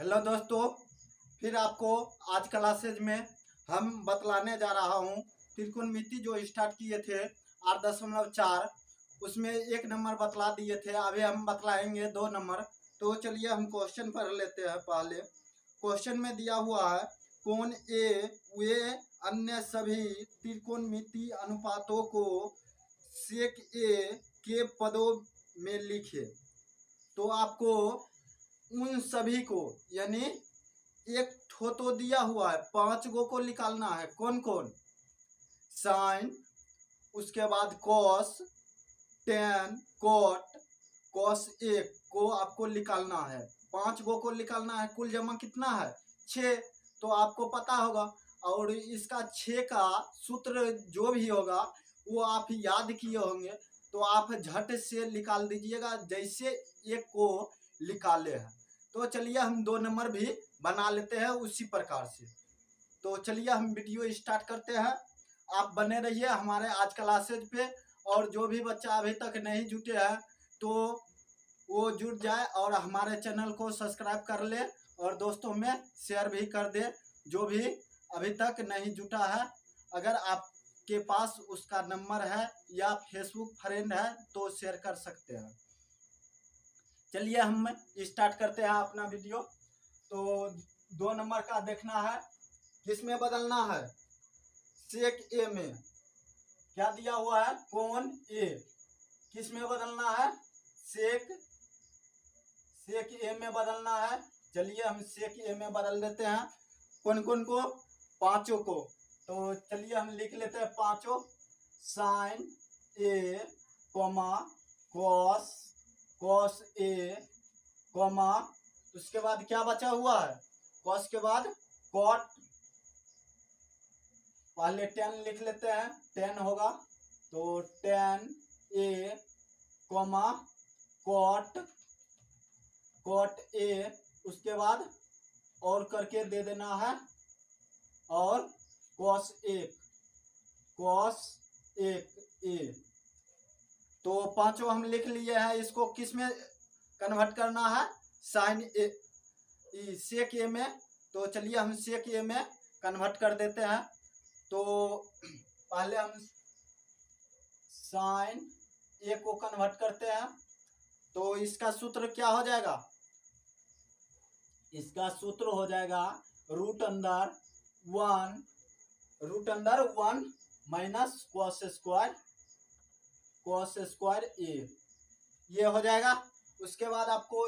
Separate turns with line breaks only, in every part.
Hello दोस्तों, फिर आपको आज क्लासेज में हम बतलाने जा रहा हूँ। त्रिकोणमिति जो स्टार्ट किए थे 8.4 उसमें 1 नंबर बतला दिए थे। अभी हम बतलाएंगे 2 नंबर। तो चलिए हम क्वेश्चन पढ़ लेते हैं। पहले क्वेश्चन में दिया हुआ है कोण ए वे अन्य सभी त्रिकोणमिति अनुपातों को सेक ए के पदों में लिखे। तो आपको उन सभी को यानी एक ठो तो दिया हुआ है, 5 गो को निकालना है। कौन कौन? साइन, उसके बाद कॉस, टेन, कॉट, कॉस 1 को आपको निकालना है। 5 गो को निकालना है। कुल जमा कितना है? 6। तो आपको पता होगा। और इसका 6 का सूत्र जो भी होगा वो आप याद किए होंगे, तो आप झट से निकाल दीजिएगा जैसे एक को निकाले हैं। तो चलिए हम 2 नंबर भी बना लेते हैं उसी प्रकार से। तो चलिए हम वीडियो स्टार्ट करते हैं। आप बने रहिए हमारे आज क्लासेज पे। और जो भी बच्चा अभी तक नहीं जुटे हैं तो वो जुट जाए और हमारे चैनल को सब्सक्राइब कर ले और दोस्तों में शेयर भी कर दे जो भी अभी तक नहीं जुटा है। अगर आपके पास उसका नंबर है या फेसबुक फ्रेंड है तो शेयर कर सकते हैं। चलिए हम स्टार्ट करते हैं अपना वीडियो। तो 2 नंबर का देखना है, किसमें बदलना है? सेक ए में। क्या दिया हुआ है? कोण ए। किस में बदलना है? सेक ए में बदलना है। चलिए हम सेक ए में बदल देते हैं। कौन कौन को? 5 को। तो चलिए हम लिख लेते हैं 5। Sign A comma cos, cos A comma, उसके बाद क्या बचा हुआ है? कॉस के बाद कॉट। पहले 10 लिख लेते हैं, 10 होगा। तो 10 ए कॉमा कॉट, कॉट ए, उसके बाद और करके दे देना है और कॉस 1, कॉस 1 ए। तो 5 हम लिख लिए हैं। इसको किस में कन्वर्ट करना है? साइन ए, सेक ए में। तो चलिए हम सेक ए में कन्वर्ट कर देते हैं। तो पहले हम साइन ए को कन्वर्ट करते हैं। तो इसका सूत्र क्या हो जाएगा? इसका सूत्र हो जाएगा रूट अंदर 1 minus cos square, cos square A, ये हो जाएगा। उसके बाद आपको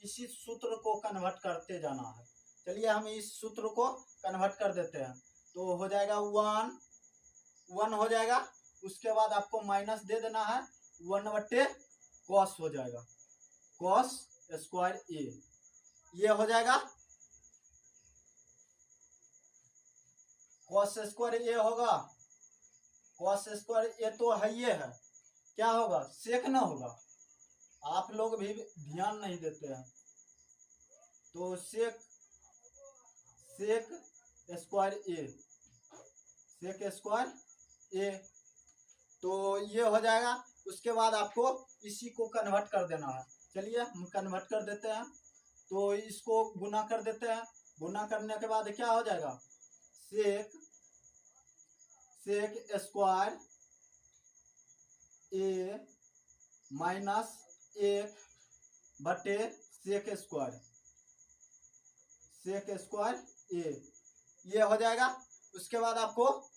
इसी सूत्र को कन्वर्ट करते जाना है। चलिए हम इस सूत्र को कन्वर्ट कर देते हैं। तो हो जाएगा 1 हो जाएगा। उसके बाद आपको माइनस दे देना है, 1/कॉस हो जाएगा, कॉस स्क्वायर ए, ये हो जाएगा। कॉस स्क्वायर ए होगा। कॉस स्क्वायर ए तो है, ये है। क्या होगा? सेक ना होगा। आप लोग भी ध्यान नहीं देते हैं। तो सेक स्क्वायर ए, सेक स्क्वायर ए, तो ये हो जाएगा। उसके बाद आपको इसी को कन्वर्ट कर देना है। चलिए हम कन्वर्ट कर देते हैं। तो इसको गुना कर देते हैं। गुना करने के बाद क्या हो जाएगा? Sec square A minus 1/सेक square A, ये हो जाएगा। उसके बाद आपको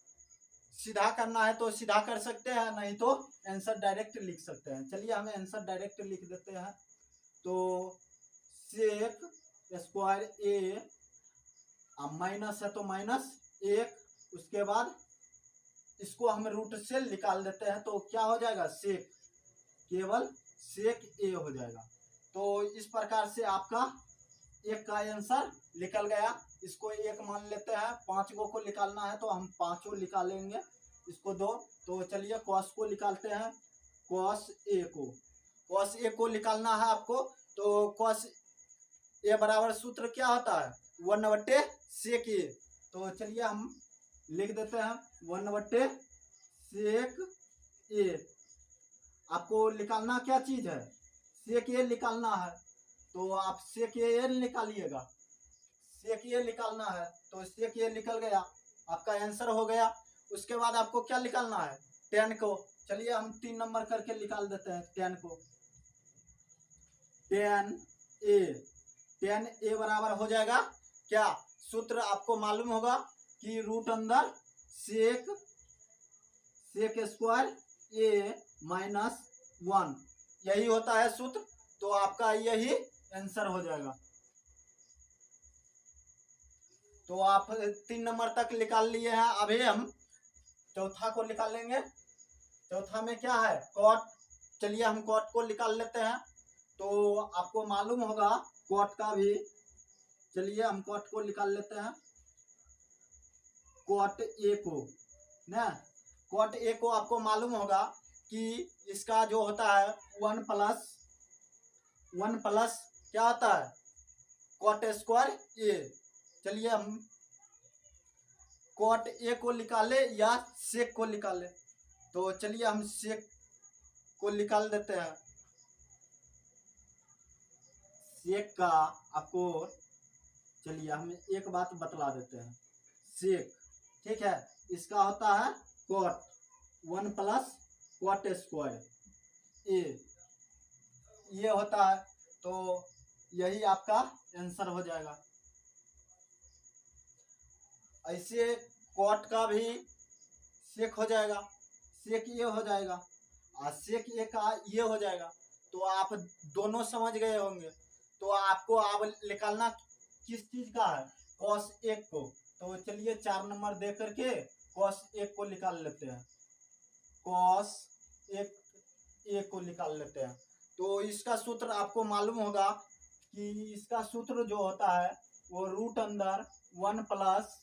सीधा करना है तो सीधा कर सकते हैं, नहीं तो आंसर डायरेक्ट लिख सकते हैं। चलिए हम आंसर डायरेक्ट लिख देते हैं। तो सेक स्क्वायर ए, अब माइनस है तो -1, उसके बाद इसको हम रूट से निकाल देते हैं। तो क्या हो जाएगा? सेक, केवल सेक ए हो जाएगा। तो इस प्रकार से आपका एक का आंसर निकल गया। इसको 1 मान लेते हैं। 5 गो को निकालना है तो हम 5 निकालेंगे। इसको 2। तो चलिए कॉस को निकालते हैं। कॉस ए को निकालना है आपको। तो कॉस ए बराबर सूत्र क्या होता है? 1/सेक ए। तो चलिए हम लिख देते हैं 1/सेक ए। आपको निकालना क्या चीज है? सेक ए निकालना है। तो आप सेक ए निकालिएगा। सेक ये निकालना है, तो सेक ये निकल गया, आपका आंसर हो गया। उसके बाद आपको क्या निकालना है, tan को। चलिए हम 3 नंबर करके निकाल देते हैं tan को। tan a बराबर हो जाएगा क्या, सूत्र आपको मालूम होगा कि रूट अंदर सेक स्क्वायर a माइनस 1, यही होता है सूत्र। तो आपका यही आंसर हो जाएगा। तो आप 3 नंबर तक निकाल लिए हैं। अभी हम चौथा को निकालेंगे। चौथा में क्या है, कॉट। चलिए हम कॉट को निकाल लेते हैं। तो आपको मालूम होगा कॉट का भी। चलिए हम कॉट को निकाल लेते हैं। कॉट ए को ना, कॉट ए को आपको मालूम होगा कि इसका जो होता है 1 प्लस क्या होता है, कॉट स्क्वायर ए। चलिए हम कॉट ए को निकाले या सेक को निकाले। तो चलिए हम सेक को निकाल देते हैं। सेक का आपको, चलिए हम एक बात बतला देते हैं। सेक, ठीक है, इसका होता है cot 1 plus cot square A, ये होता है। तो यही आपका आंसर हो जाएगा। ऐसे कॉट का भी सेक हो जाएगा, सेक ये हो जाएगा और सेक ए का ये हो जाएगा। तो आप दोनों समझ गए होंगे। तो आपको अब निकालना किस चीज का है, कॉस एक को। तो चलिए 4 नंबर दे करके कॉस एक को निकाल लेते हैं। कॉस एक ए को निकाल लेते हैं। तो इसका सूत्र आपको मालूम होगा कि इसका सूत्र जो होता है वो रूट अंदर 1 प्लस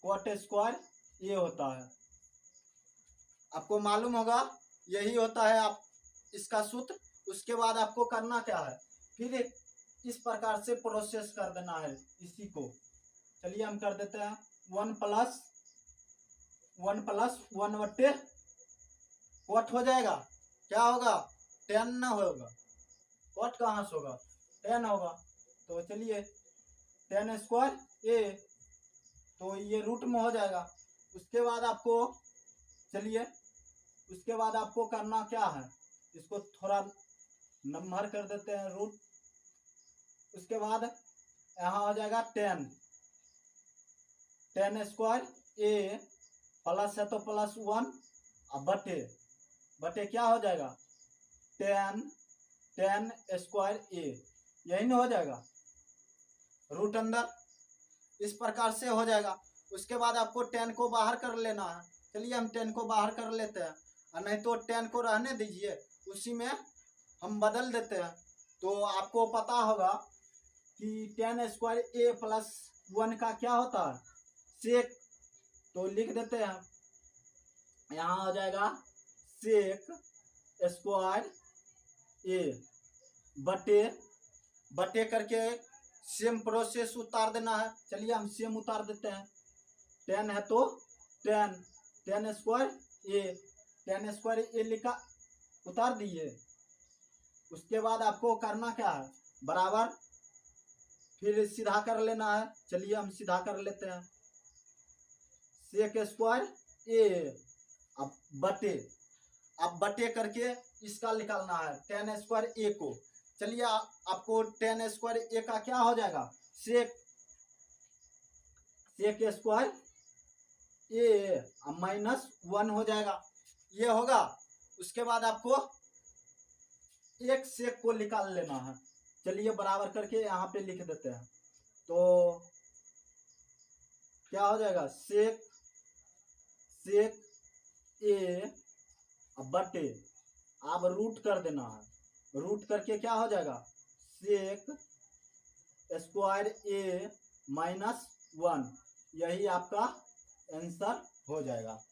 कॉट स्क्वायर ये होता है। आपको मालूम होगा यही होता है आप इसका सूत्र। उसके बाद आपको करना क्या है, फिर इस प्रकार से प्रोसेस कर देना है इसी को। चलिए हम कर देते हैं 1 प्लस 1 बट्टे कॉट हो जाएगा, क्या होगा, 10 ना होगा, कॉट कहाँ से होगा, 10 होगा। तो चलिए 10 स्क्वायर ए, तो ये रूट में हो जाएगा। उसके बाद आपको, चलिए उसके बाद आपको करना क्या है, इसको थोड़ा नंबर कर देते हैं रूट। उसके बाद यहाँ हो जाएगा 10 स्क्वायर ए, प्लस है तो प्लस 1 और बटे क्या हो जाएगा 10 स्क्वायर ए, यही ना हो जाएगा रूट अंदर। इस प्रकार से हो जाएगा। उसके बाद आपको 10 को बाहर कर लेना है। चलिए हम 10 को बाहर कर लेते हैं, और नहीं तो 10 को रहने दीजिए, उसी में हम बदल देते हैं। तो आपको पता होगा कि 10 स्क्वायर ए प्लस 1 का क्या होता है, सेक। तो लिख देते हैं, यहाँ हो जाएगा सेक स्क्वायर ए बटे करके सेम प्रोसेस उतार देना है। चलिए हम सेम उतार देते हैं। 10 है तो 10 स्क्वायर ए लिखा, उतार दिए। उसके बाद आपको करना क्या है, बराबर फिर सीधा कर लेना है। चलिए हम सीधा कर लेते हैं। सेक स्क्वायर ए अब बटे करके इसका निकालना है 10 स्क्वायर ए को। चलिए आपको 10 स्क्वायर ए का क्या हो जाएगा, सेक स्क्वायर ए माइनस 1 हो जाएगा, ये होगा। उसके बाद आपको एक सेक को निकाल लेना है। चलिए बराबर करके यहाँ पे लिख देते हैं। तो क्या हो जाएगा, सेक ए बटे, आप रूट कर देना है। रूट करके क्या हो जाएगा, सेक स्क्वायर ए माइनस 1, यही आपका आंसर हो जाएगा।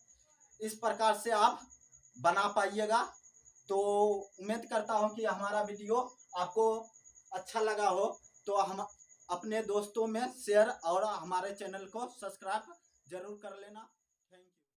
इस प्रकार से आप बना पाइएगा। तो उम्मीद करता हूं कि हमारा वीडियो आपको अच्छा लगा हो। तो हम अपने दोस्तों में शेयर और हमारे चैनल को सब्सक्राइब जरूर कर लेना।